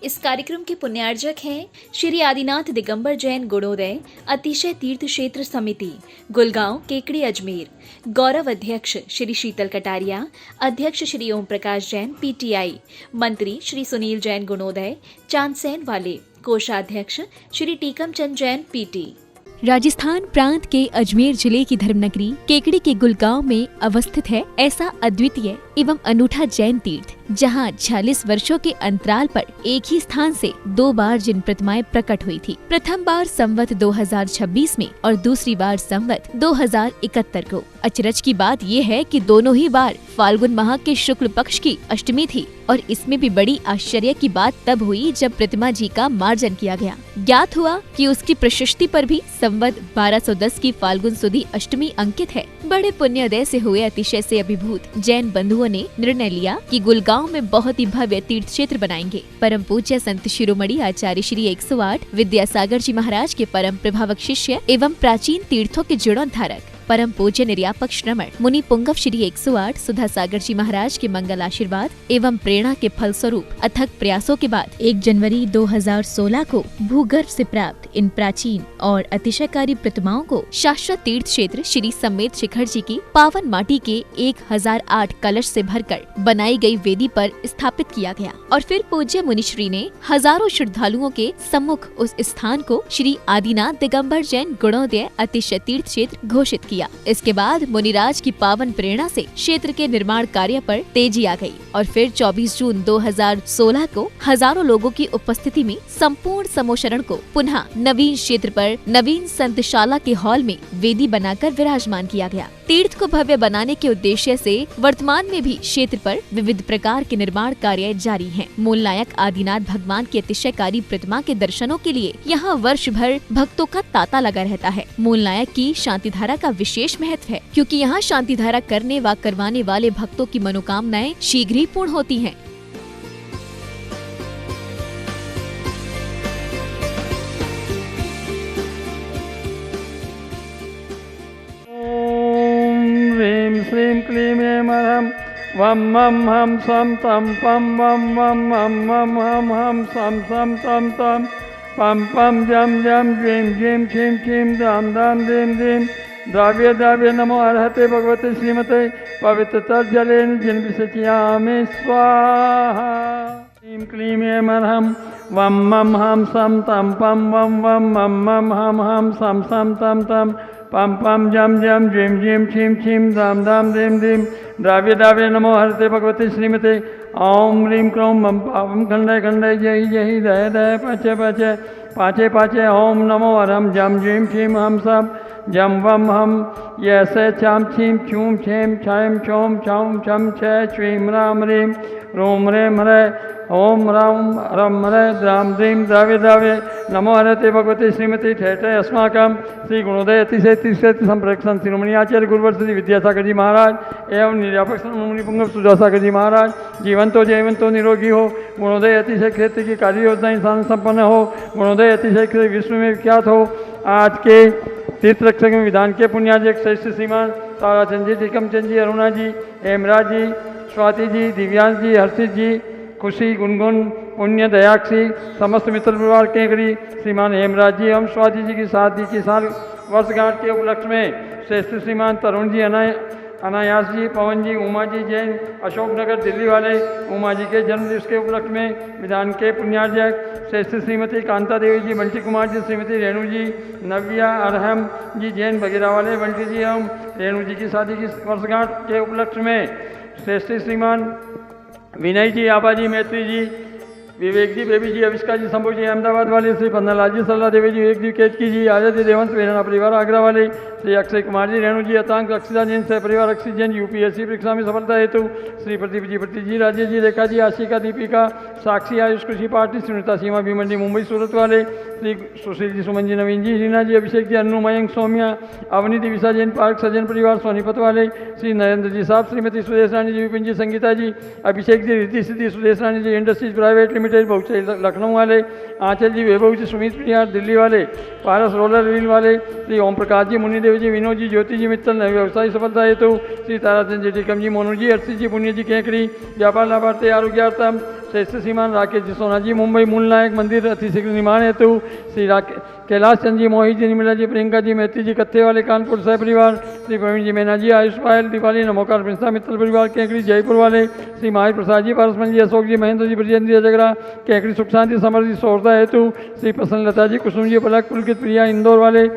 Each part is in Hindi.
इस कार्यक्रम के पुण्यार्जक हैं श्री आदिनाथ दिगंबर जैन गुणोदय अतिशय तीर्थ क्षेत्र समिति, गुलगांव, केकड़ी, अजमेर। गौरव अध्यक्ष श्री शीतल कटारिया, अध्यक्ष श्री ओम प्रकाश जैन, पीटीआई। मंत्री श्री सुनील जैन गुणोदय, चांदसैन वाले। कोषाध्यक्ष श्री टीकम चंद जैन, पीटी। राजस्थान प्रांत के अजमेर जिले की धर्मनगरी केकड़ी के गुलगांव में अवस्थित है ऐसा अद्वितीय एवं अनूठा जैन तीर्थ, जहां 46 वर्षों के अंतराल पर एक ही स्थान से 2 बार जिन प्रतिमाएं प्रकट हुई थी। प्रथम बार संवत 2026 में और दूसरी बार संवत 2071 को। अचरज की बात यह है कि दोनों ही बार फाल्गुन माह के शुक्ल पक्ष की अष्टमी थी और इसमें भी बड़ी आश्चर्य की बात तब हुई जब प्रतिमा जी का मार्जन किया गया। ज्ञात हुआ कि उसकी प्रशस्ति पर भी संवत 1210 की फाल्गुन सुदी अष्टमी अंकित है। बड़े पुण्योदय से हुए अतिशय से अभिभूत जैन बंधुओं ने निर्णय लिया कि गुलगांव में बहुत ही भव्य तीर्थ क्षेत्र बनाएंगे। परम पूज्य संत शिरोमणि आचार्य श्री 108 विद्यासागर जी महाराज के परम प्रभावक शिष्य एवं प्राचीन तीर्थों के जीर्णोद्धारक परम पूज्य निर्यापक श्रमण मुनि पुंगव श्री 108 सुधा सागर जी महाराज के मंगल आशीर्वाद एवं प्रेरणा के फलस्वरूप अथक प्रयासों के बाद 1 जनवरी 2016 को भूगर्भ से प्राप्त इन प्राचीन और अतिशयकारी प्रतिमाओं को शाश्वत तीर्थ क्षेत्र श्री समेत शिखर जी की पावन माटी के 1008 कलश से भरकर बनाई गई वेदी पर स्थापित किया गया और फिर पूज्य मुनिश्री ने हजारों श्रद्धालुओं के सम्मुख उस स्थान को श्री आदिनाथ दिगंबर जैन गुणोदय अतिशय तीर्थ क्षेत्र घोषित किया। इसके बाद मुनिराज की पावन प्रेरणा से क्षेत्र के निर्माण कार्य पर तेजी आ गई और फिर 24 जून 2016 को हजारों लोगों की उपस्थिति में संपूर्ण समोशरण को पुनः नवीन क्षेत्र पर नवीन संतशाला के हॉल में वेदी बनाकर विराजमान किया गया। तीर्थ को भव्य बनाने के उद्देश्य से वर्तमान में भी क्षेत्र पर विविध प्रकार के निर्माण कार्य जारी हैं। मूल नायक आदिनाथ भगवान की अतिशयकारी प्रतिमा के दर्शनों के लिए यहाँ वर्ष भर भक्तों का तांता लगा रहता है। मूल नायक की शांति धारा का विशेष महत्व है, क्योंकि यहाँ शांति धारा करने व करवाने वाले भक्तों की मनोकामनाएं शीघ्र ही पूर्ण होती हैं। श्रीं क्लीं ऐं अहं वं मं हं सं तं पं वं वं मं मं हं हं सं सं तं तं पं पं जं जं ज्वीं ज्वीं क्षीं क्षीं दां दां दीं दीं द्राव्य द्राव्य नमो अर्हते भगवते श्रीमते पवित्रतर्जलेन जिन विसर्जयामि स्वाहा। क्लीं क्लीं ऐं अहं वं मं हं सं तं पं वं वं मं मं हं हं सं सं तं तं पं पं जं जं ज्वीं ज्वीं क्षीं क्षीं दां दां दीं दीं द्राव्य द्राव्य नमो हरते भगवते श्रीमते ओम ह्रीं क्रों मं पावं खण्डय खण्डय जय जय दय दय पच पच पाचे पाचे ओम नमो हरम जं ज्वीं क्षीं हम सब जं वं हम यस चां छीं छूं छें छां छौं छौं छं छ श्रीं राम ह्रीं रों ह्रें ह्रय ओम राम रम ह्रय द्रां द्रीं द्राव्य द्राव्य नमो हरते भगवते श्रीमती ठेठे अस्माकं श्री गुणोदय अतिशय तीर्थ संप्रेक्षण शिरोमणि आचार्य गुरुवर श्री विद्यासागर जी महाराज एवं निर्यापक मुनि पुंगव सुधा सागर जी महाराज जीवंतो जयवंतो निरोगी हो। गुणोदय अतिशय क्षेत्र की कार्य योजना इंसान संपन्न हो। गुणोदय अतिशय विश्व में विख्यात हो। आज के तीर्थ रक्षक विधान के पुण्यार्जक श्रेष्ठ श्रीमान ताराचंद जी, टीकम चंद जी, अरुणा जी, हेमराज जी, स्वाति जी, दिव्यांश जी, हर्षित जी, खुशी, गुनगुन, पुण्य, दयाक्षी, समस्त मित्र परिवार केकड़ी, श्रीमान हेमराज जी एवं स्वाति जी की शादी की साल वर्षगांठ के उपलक्ष्य में श्रेष्ठ श्रीमान तरुण जी, अनायास जी, पवन जी, उमा जी जैन, अशोकनगर दिल्ली वाले उमा जी के जन्मदिवस के उपलक्ष्य में विधान के पुण्यार्जक श्रेष्ठ श्रीमती कांता देवी जी, बंटी कुमार जी, श्रीमती रेणु जी, नव्या अरहम जी जैन बगीरा वाले बंटी जी एवं रेणु जी की शादी की वर्षगांठ के उपलक्ष्य में श्रेष्ठ श्रीमान विनय जी, आबा जी, मैत्री जी, विवेक जी, बेबी जी, अविष्का जी, शंभू जी अहमदाबाद वाले, श्री पन्नालाल जी, सल्ला देवी जी, विवेक जी, केतकी जी, आजादी देवंश वेरना परिवार आगरा वाले, श्री अक्षय कुमार जी, रेणु जी, अतांक अक्षिता जैन सह परिवार अक्षित जैन यूपीएससी परीक्षा में सफलता हेतु श्री प्रदीप जी, प्रति जी, राजेश जी, रेखा जी, आशिका, दीपिका, साक्षी, आयुष कृषि पार्टी, सुनीता सीमा भीमंडी मुंबई सूरत वाले, श्री सुशील जी, सुमन जी, नवीन जी, रीना जी, अभिषेक जी, अनु, मयंक, सौम्या, अवनी, दिविशा जैन पार्क सज्जन परिवार सोनीपत वाले, श्री नरेंद्र जी साहब, श्रीमती सुदेश रानी जी, विपिन जी, संगीता जी, अभिषेक जी, रिद्धि सिद्धि, सुदेश रानी जी इंडस्ट्रीज प्राइवेट लिमिटेड बहुचय लखनऊ वाले, आंचल जी, वैभव जी, सुमित प्रियार दिल्ली वाले, पारस रोलर व्हील वाले, श्री ओम प्रकाश जी, मुनिदेव जी, विनोद जी, ज्योति जी मित्तल नए व्यवसायी सफलता हेतु श्री ताराचंद जी, टीकम जी, मोनू जी, अर्षित जी, पुण्य जी, केकड़ी, व्यापार लाभार्थी, आरोग्यार्थम श्रेष्ठ श्रीमान राकेश जी सोना जी मुंबई मूलनायक मंदिर अतिशीघ्र निर्माण हेतु श्री कैलाश चंद जी, मोहित जी, निर्मला जी, प्रियंका जी, मैत्री जी, कत्थे वाले कानपुर सह परिवार, श्री प्रवीण जी, मैना जी, आयुष पायल, दीपाली, नमोकार, प्रिंसा मित्तल परिवार, केकड़ी जयपुर वाले, श्री माहिर प्रसाद जी, पारसमन जी, अशोक जी, महेंद्र जी, ब्रजेंद्र जी, झगड़ा, केकड़ी सुख शांति समृद्धि सौरता हेतु श्री प्रसन्न लता जी, कुसुम जी, पलक, पुलकित प्रिया इंदौर वाले,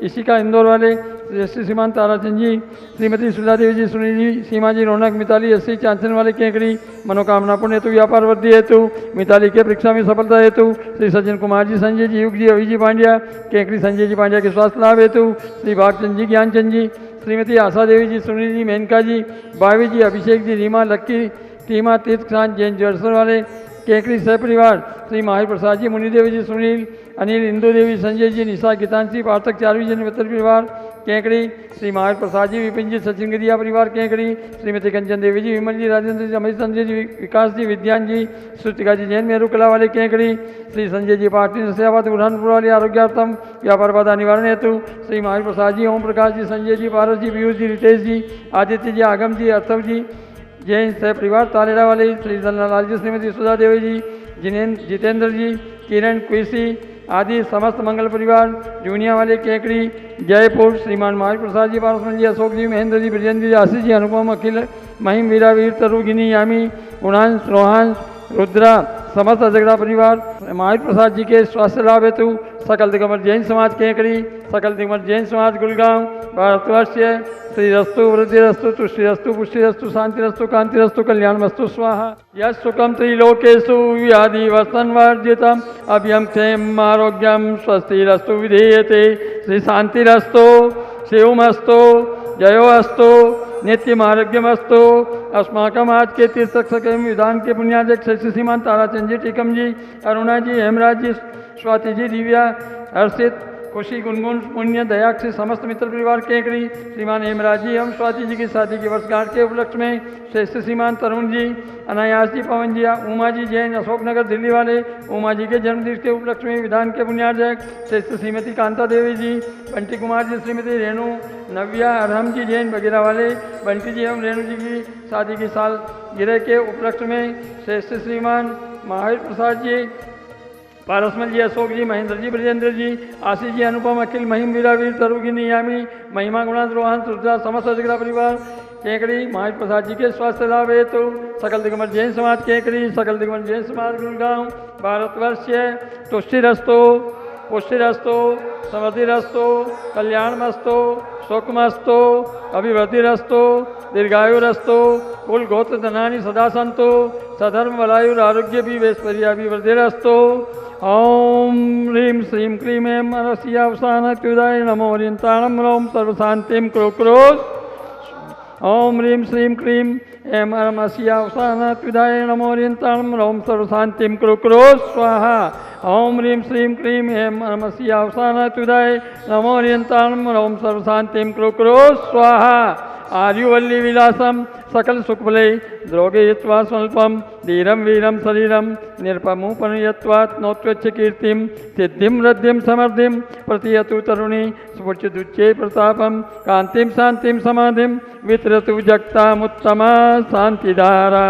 इशिका इंदौर वाले, श्री श्रीमान ताराचंद जी, श्रीमती सुधा देवी जी, सुनील जी, सीमा जी, रौनक, मिताली, अस्सी चांचन वाले केकड़ी, मनोकामना पुण्य हेतु, व्यापार वृद्धि हेतु, मिताली के परीक्षा में सफलता हेतु, श्री सज्जन कुमार जी, संजय जी, युग जी, अभी जी पांड्या, केकड़ी संजय जी पांड्या के स्वास्थ्य लाभ हेतु, श्री भागचंद जी, ज्ञानचंद जी, श्रीमती आशा देवी जी, सुनील जी, मेनका जी, भावी जी, अभिषेक जी, रीमा, लक्की, टीमा, तीर्थ खान, जैन जड़सर वाले, केकड़ी सह परिवार, श्री माहिर प्रसाद जी, मुनि देवी जी, सुनील, अनिल, इंदू देवी, संजय जी, निशा, गीतांशी, पार्थक, चारवी जन मित्र परिवार, केकड़ी, श्री माहिर प्रसाद जी, विपिन जी, सचिन गिरिया परिवार, केकड़ी, श्रीमती कंचन देवी जी, विमल जी, राजेंद्र जी, अमित संजय जी, विकास जी, विद्यान जी, श्रुतिका जी, जैन मेरू कला वाले, केकड़ी, श्री संजय जी, पाटनी, नसियाबाद, बुरहानपुर वाले, आरोग्यार्थम व्यापार बाधा निवारण हेतु, श्री माहिर प्रसाद जी, ओम प्रकाश जी, संजय जी, पारस जी, पीयूष जी, रितेश जी, आदित्य जी, आगम जी, अर्थव जी, जैन सह परिवार, तालेड़ा वाले, श्री लाल जी, श्रीमती सुधा देवी जी, जितेंद्र जी, किरण, क्विसी आदि समस्त मंगल परिवार, जूनिया वाले, केकड़ी, जयपुर, श्रीमान माहिर प्रसाद जी, पारसमन जी, अशोक जी, महेंद्र जी, ब्रजेंद्र जी, आशीष जी, अनुपम, अखिल, महिम, वीरावीर, तरुगिनी, यामी, गुणांश, रोहांश, रुद्रा, समस्त झगड़ा परिवार, माहिर प्रसाद जी के स्वास्थ्य लाभ हेतु, सकल दिगंबर जैन समाज केकड़ी, सकल दिगंबर जैन समाज गुड़गांव, भारतवर्ष, श्री रस्तु, वृद्धि रस्तु, तुष्टि रस्तु, पुष्टि रस्तु, शांति रस्तु, कांति रस्तु, कल्याण मस्तु स्वाहा। यश सुखम त्रिलोकेशु व्याधि वसन वर्जितम अभ्यम क्षेम आरोग्यम स्वस्ति रस्तु विधीयते। श्री शांति रस्तु, शिवमस्तु, जयोस्तु, नित्यम आरोग्यमस्तु। अस्माकम आज के तीर्थक विधान के पुण्याजक श्री श्रीमान ताराचंद जी, टीकम जी, अरुणा जी, हेमराज जी, स्वाति जी, दिव्या, हर्षित, खुशी, गुनगुन, पुण्य, दयाक्षी, समस्त मित्र परिवार, केकड़ी, श्रीमान हेमराज जी, हम स्वाति जी की शादी की वर्षगांठ के उपलक्ष्य में श्रेष्ठ श्रीमान तरुण जी, अनायास जी, पवन जी, उमा जी, जैन, अशोकनगर दिल्ली वाले, उमा जी के जन्मदिन के उपलक्ष्य में विधान के बुनियादक श्रेष्ठ श्रीमती कांता देवी जी, बंटी कुमार जी, श्रीमती रेणु, नव्या, अरहम जी, जैन वगैरह वाले, बंटी जी एवं रेणु जी की शादी की साल गिरह के उपलक्ष्य में श्रेष्ठ श्रीमान माहिर प्रसाद जी, पारसमल जी, अशोक जी, महेंद्र जी, ब्रजेंद्र जी, आशीष जी, अनुपम, अखिल, महिम, वीरावीर, तरुगिनी, यामी, महिमा, गुणांश, रोहन, रुद्रा, समस्त झगड़ा परिवार, केकड़ी, माहिर प्रसाद जी के स्वास्थ्य लाभ हेतु, सकल दिगंबर जैन समाज केकड़ी, सकल दिगंबर जैन समाज गुड़गांव, भारतवर्ष, तुष्टिरस्तु, पुष्टिरस्तु, समृद्धिरस्तु, कल्याणमस्तु, सुखमस्तु, अभिवृद्धिरस्तु, दीर्घायुरस्तु, कुल गोत्र धनानि सदा सन्तु, सधर्म बलायुर आरोग्य भी वैश्वर्याभिवृद्धिरस्तु। ओम ह्रीं श्रीं क्लीं ऐं मनस्यावसानत्युदाय नमो ओरियंताणं रोम सर्वशांतिं क्रोक्रोश। ओम ह्रीं श्रीं क्लीं ऐं मनस्यावसानत्युदाय नमो ओरियंताणं रोम सर्वशांतिं क्रोक्रोश स्वाहा। ओम ह्रीं श्रीं क्लीं ऐं मनस्यावसानत्युदाय नमो ओरियंताणं रोम सर्वशांतिं क्रोक्रोश स्वाहा। आर्युवल्ली विलासम सकल सुखफले द्रोगयित्वा स्वल्पम धीरम वीरम शरीरम निरपमुपनयत्वात् नोत्वच्च कीर्तिम सिद्धिम रद्धिम समृद्धिम प्रतियतु तरुणी स्फुर्चदुच्चे प्रतापम कांतिम शांतिम समाधिम वितरतु जगतामुत्तमा शांतिधारा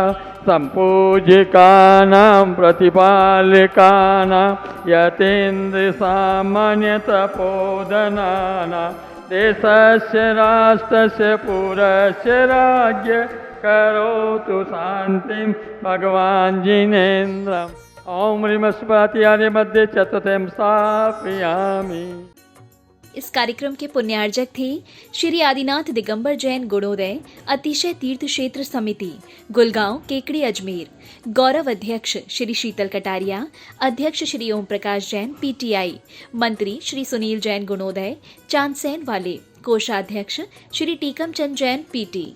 संपूजिकानां प्रतिपालिकानां यतेन्द्र सामान्य तपोधनानां देशस्य राष्ट्रस्य पुरस्य राज्य करोतु शांतिं भगवान जिनेन्द्रम्। ओम ह्रीमस्पति आर्य मध्ये चतुर्थं स्थापयामि। इस कार्यक्रम के पुण्यार्जक थे श्री आदिनाथ दिगंबर जैन गुणोदय अतिशय तीर्थ क्षेत्र समिति, गुलगांव, केकड़ी, अजमेर। गौरव अध्यक्ष श्री शीतल कटारिया, अध्यक्ष श्री ओम प्रकाश जैन, पीटीआई। मंत्री श्री सुनील जैन गुणोदय, चांदसैन वाले। कोषाध्यक्ष श्री टीकम चंद जैन, पीटी।